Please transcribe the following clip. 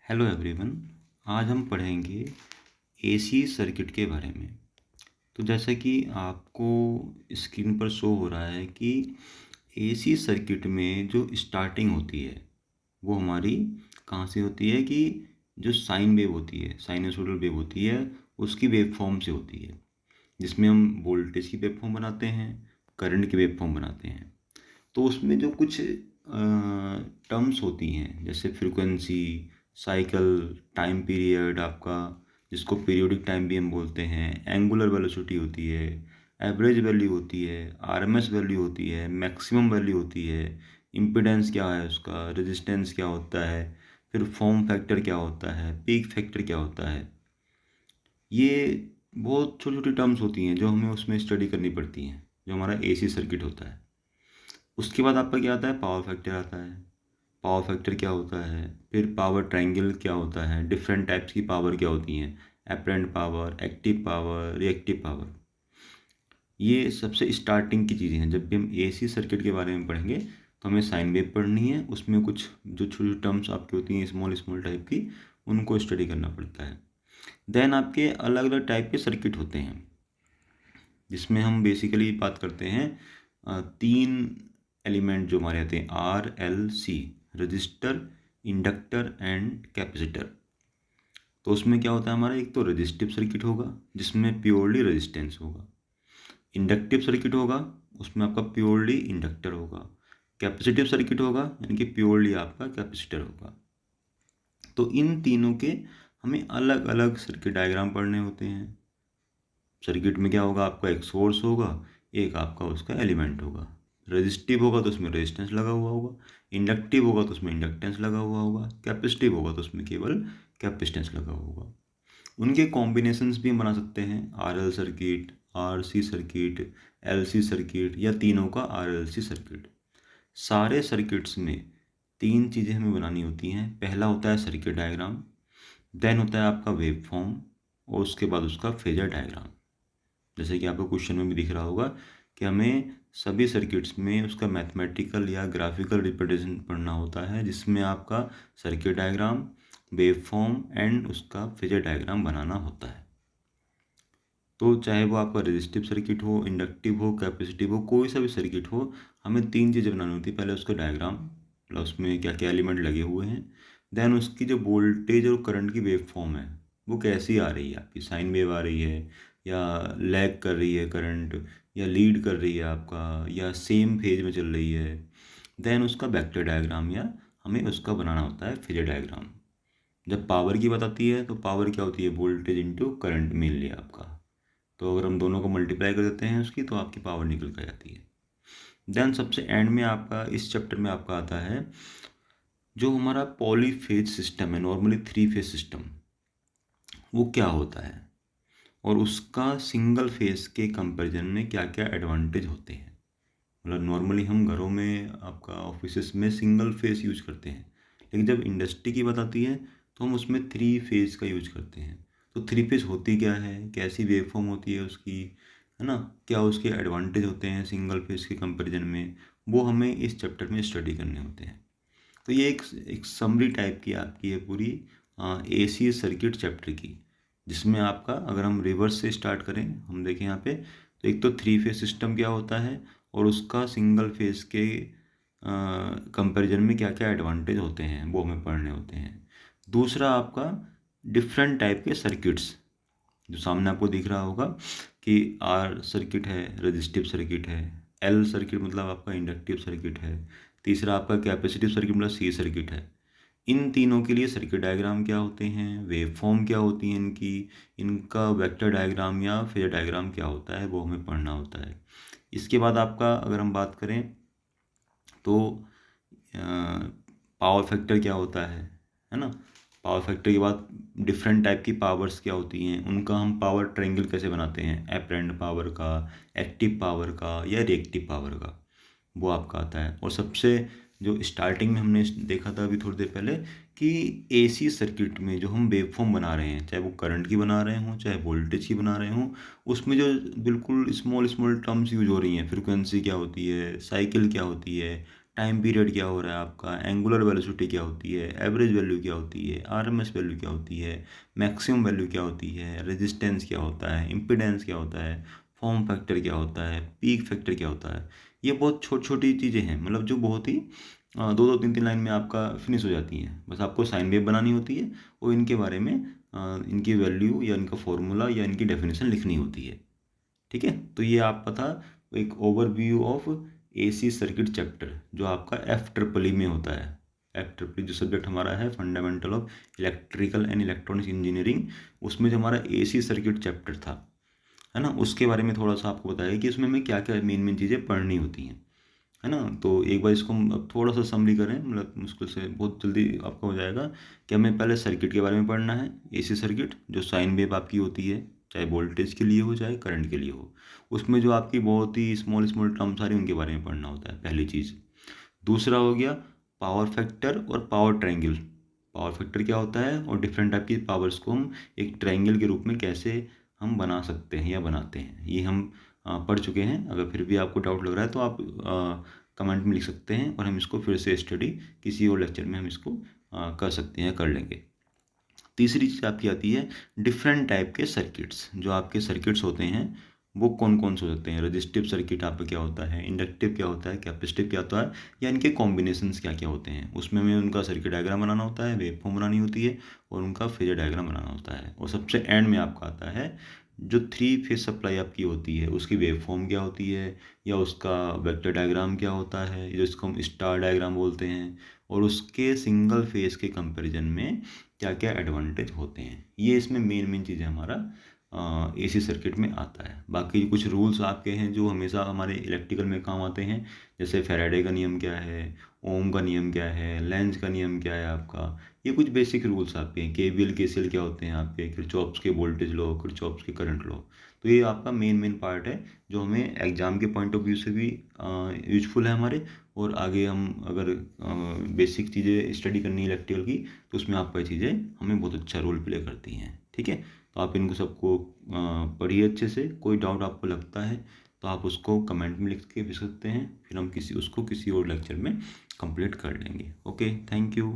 Hello everyone. आज हम पढ़ेंगे एसी सर्किट के बारे में। तो जैसा कि आपको स्क्रीन पर शो हो रहा है कि एसी सर्किट में जो स्टार्टिंग होती है वो हमारी कहाँ से होती है कि जो साइन वेव होती है, साइनसोइडल वेव होती है, उसकी वेव फॉर्म से होती है, जिसमें हम वोल्टेज की वेव फॉर्म बनाते हैं, करंट की वेव फॉर्म बनाते हैं। तो उसमें जो कुछ टर्म्स होती हैं जैसे फ्रीक्वेंसी, साइकिल, टाइम पीरियड आपका, जिसको पीरियोडिक टाइम भी हम बोलते हैं, एंगुलर वेलोसिटी होती है, एवरेज वैल्यू होती है, आरएमएस वैल्यू होती है, मैक्सिमम वैल्यू होती है, इम्पीडेंस क्या है उसका, रेजिस्टेंस क्या होता है, फिर फॉर्म फैक्टर क्या होता है, पीक फैक्टर क्या होता है। ये बहुत छोटी छोटी टर्म्स होती हैं जो हमें उसमें स्टडी करनी पड़ती हैं, जो हमारा एसी सर्किट होता है। उसके बाद आपका क्या आता है, पावर फैक्टर आता है। पावर फैक्टर क्या होता है, फिर पावर ट्रायंगल क्या होता है, डिफरेंट टाइप्स की पावर क्या होती हैं, apparent power, active power, reactive power. ये सबसे स्टार्टिंग की चीज़ें हैं। जब भी हम एसी सर्किट के बारे में पढ़ेंगे तो हमें साइन वेव पढ़नी है, उसमें कुछ जो छोटी छोटी टर्म्स आपकी होती हैं स्मॉल स्मॉल टाइप की, उनको स्टडी करना पड़ता है। देन आपके अलग अलग टाइप के सर्किट होते हैं, जिसमें हम बेसिकली बात करते हैं तीन एलिमेंट जो हमारे आते हैं, RLC, register, inductor and capacitor. तो उसमें क्या होता है हमारा, एक तो रजिस्टिव सर्किट होगा जिसमें प्योरली रेजिस्टेंस होगा, इंडक्टिव सर्किट होगा उसमें आपका प्योरली इंडक्टर होगा, कैपेसिटिव सर्किट होगा यानी कि प्योरली आपका कैपेसिटर होगा। तो इन तीनों के हमें अलग अलग सर्किट डायग्राम पढ़ने होते हैं। सर्किट में क्या होगा, आपका एक सोर्स होगा, एक आपका उसका एलिमेंट होगा। रेजिस्टिव होगा तो उसमें रेजिस्टेंस लगा हुआ होगा, इंडक्टिव होगा तो उसमें इंडक्टेंस लगा हुआ होगा, कैपेसिटिव होगा तो उसमें केवल कैपेसिटेंस लगा हुआ होगा। उनके कॉम्बिनेशंस भी हम बना सकते हैं, RL circuit, RC circuit, LC circuit, या तीनों का RLC सर्किट। सारे सर्किट्स में तीन चीज़ें हमें बनानी होती हैं। पहला होता है सर्किट डायग्राम, देन होता है आपका वेव फॉर्म, और उसके बाद उसका फेजर डायग्राम। जैसे कि आपको क्वेश्चन में भी दिख रहा होगा कि हमें सभी सर्किट्स में उसका मैथमेटिकल या ग्राफिकल रिप्रेजेंटेशन पढ़ना होता है, जिसमें आपका circuit diagram, wave form and उसका फेजर डायग्राम बनाना होता है। तो चाहे वो आपका रेजिस्टिव सर्किट हो, इंडक्टिव हो, कैपेसिटिव हो, कोई सा भी सर्किट हो, हमें तीन चीज़ें बनानी होती है। पहले उसका डायग्राम, मतलब उसमें क्या क्या एलिमेंट लगे हुए हैं, देन उसकी जो वोल्टेज और करंट की वेव फॉर्म है वो कैसी आ रही है, आपकी साइन वेव आ रही है या लैग कर रही है करंट, या लीड कर रही है आपका, या सेम फेज में चल रही है। देन उसका वेक्टर डायग्राम, या हमें उसका बनाना होता है फेजर डायग्राम। जब पावर की बात आती है तो पावर क्या होती है, वोल्टेज इंटू करंट मेनली आपका। तो अगर हम दोनों को मल्टीप्लाई कर देते हैं उसकी, तो आपकी पावर निकल कर जाती है। देन सबसे एंड में आपका इस चैप्टर में आपका आता है जो हमारा पॉलीफेज सिस्टम है, नॉर्मली थ्री फेज सिस्टम, वो क्या होता है और उसका सिंगल फेज के कंपैरिजन में क्या क्या एडवांटेज होते हैं। मतलब नॉर्मली हम घरों में, आपका ऑफिसेस में सिंगल फेज यूज करते हैं, लेकिन जब इंडस्ट्री की बात आती है तो हम उसमें थ्री फेज का यूज करते हैं। तो थ्री फेज होती क्या है, कैसी वेवफॉर्म होती है उसकी, है ना, क्या उसके एडवांटेज होते हैं सिंगल फेज के कंपैरिजन में, वो हमें इस चैप्टर में स्टडी करने होते हैं। तो ये एक समरी टाइप की आपकी है पूरी एसी सर्किट चैप्टर की, जिसमें आपका अगर हम रिवर्स से स्टार्ट करें, हम देखें यहाँ पे, तो एक तो थ्री फेज सिस्टम क्या होता है और उसका सिंगल फेज के कंपैरिजन में क्या क्या एडवांटेज होते हैं वो हमें पढ़ने होते हैं। दूसरा आपका डिफरेंट टाइप के सर्किट्स, जो सामने आपको दिख रहा होगा कि आर सर्किट है, रजिस्टिव सर्किट है, एल सर्किट मतलब आपका इंडक्टिव सर्किट है, तीसरा आपका कैपेसिटिव सर्किट मतलब सी सर्किट है। इन तीनों के लिए सर्किट डायग्राम क्या होते हैं, वेव फॉर्म क्या होती हैं इनकी, इनका वेक्टर डायग्राम या फेजर डायग्राम क्या होता है, वो हमें पढ़ना होता है। इसके बाद आपका अगर हम बात करें तो पावर फैक्टर क्या होता है ना। पावर फैक्टर के बाद डिफरेंट टाइप की पावर्स क्या होती हैं, उनका हम पावर ट्रायंगल कैसे बनाते हैं, एपरेंट पावर का, एक्टिव पावर का, या रिएक्टिव पावर का, वो आपका आता है। और सबसे जो स्टार्टिंग में हमने देखा था अभी थोड़ी देर पहले कि एसी सर्किट में जो हम वेवफॉर्म बना रहे हैं, चाहे वो करंट की बना रहे हों चाहे वोल्टेज की बना रहे हों, उसमें जो बिल्कुल स्मॉल स्मॉल टर्म्स यूज हो रही हैं, फ्रिक्वेंसी क्या होती है, साइकिल क्या होती है, टाइम पीरियड क्या हो रहा है आपका, एंगुलर वेलोसिटी क्या होती है, एवरेज वैल्यू क्या होती है, आरएमएस वैल्यू क्या होती है, मैक्सिमम वैल्यू क्या होती है, रेजिस्टेंस क्या होता है, इम्पिडेंस क्या होता है, फॉर्म फैक्टर क्या होता है, पीक फैक्टर क्या होता है। ये बहुत छोटी छोटी चीज़ें हैं, मतलब जो बहुत ही दो दो तीन तीन लाइन में आपका फिनिश हो जाती हैं। बस आपको साइन वेव बनानी होती है और इनके बारे में इनकी वैल्यू या इनका फॉर्मूला या इनकी डेफिनेशन लिखनी होती है। ठीक है, तो ये आप पता एक overview of AC circuit chapter जो आपका एफ ट्रिपल ई में होता है। एफ ट्रिपल ई जो सब्जेक्ट हमारा है fundamental of electrical and electronics engineering, उसमें जो हमारा एसी सर्किट चैप्टर था, है ना, उसके बारे में थोड़ा सा आपको बताया कि इसमें हमें क्या क्या मेन मेन चीज़ें पढ़नी होती हैं, है ना। तो एक बार इसको हम अब थोड़ा सा समरी करें, मतलब मुश्किल से बहुत जल्दी आपका हो जाएगा कि हमें पहले सर्किट के बारे में पढ़ना है। एसी सर्किट जो साइन वेव आपकी होती है, चाहे वोल्टेज के लिए हो चाहे करंट के लिए हो, उसमें जो आपकी बहुत ही स्मॉल स्मॉल टर्म्स आ रही उनके बारे में पढ़ना होता है, पहली चीज़। दूसरा हो गया पावर फैक्टर और पावर ट्रायंगल। पावर फैक्टर क्या होता है और डिफरेंट टाइप की पावर्स को हम एक ट्रायंगल के रूप में कैसे हम बना सकते हैं या बनाते हैं, ये हम पढ़ चुके हैं। अगर फिर भी आपको डाउट लग रहा है तो आप कमेंट में लिख सकते हैं और हम इसको फिर से स्टडी किसी और लेक्चर में हम इसको कर सकते हैं, कर लेंगे। तीसरी चीज़ आपकी आती है डिफरेंट टाइप के सर्किट्स। जो आपके सर्किट्स होते हैं वो कौन कौन से होते हैं, रजिस्टिव सर्किट आपका क्या होता है, इंडक्टिव क्या होता है, कैपेसिटिव क्या होता है, या इनके कॉम्बिनेशंस क्या क्या होते हैं। उसमें हमें उनका सर्किट डायग्राम बनाना होता है, वेव फॉर्म बनानी होती है और उनका फेजर डायग्राम बनाना होता है। और सबसे एंड में आपका आता है जो थ्री फेज सप्लाई आपकी होती है उसकी वेव फॉर्म क्या होती है, या उसका वेक्टर डायग्राम क्या होता है, जिसको हम स्टार डायग्राम बोलते हैं, और उसके सिंगल फेज के कंपैरिजन में क्या क्या एडवांटेज होते हैं। ये इसमें मेन मेन चीज़ें हमारा एसी सर्किट में आता है। बाकी कुछ रूल्स आपके हैं जो हमेशा हमारे इलेक्ट्रिकल में काम आते हैं, जैसे फैराडे का नियम क्या है, ओम का नियम क्या है, लेंज का नियम क्या है आपका। ये कुछ बेसिक रूल्स आपके हैं। केवीएल केसीएल क्या होते हैं आपके, किरचॉफ्स के वोल्टेज लॉ, किरचॉफ्स के करंट लॉ। तो ये आपका मेन मेन पार्ट है जो हमें एग्जाम के पॉइंट ऑफ व्यू से भी यूजफुल है हमारे। और आगे हम अगर बेसिक चीज़ें स्टडी करनी है इलेक्ट्रिकल की, तो उसमें आपका ये चीज़ें हमें बहुत अच्छा रोल प्ले करती हैं। ठीक है, तो आप इनको सबको पढ़िए अच्छे से। कोई डाउट आपको लगता है तो आप उसको कमेंट में लिख के भी सकते हैं, फिर हम किसी और लेक्चर में कंप्लीट कर लेंगे। Okay, thank you.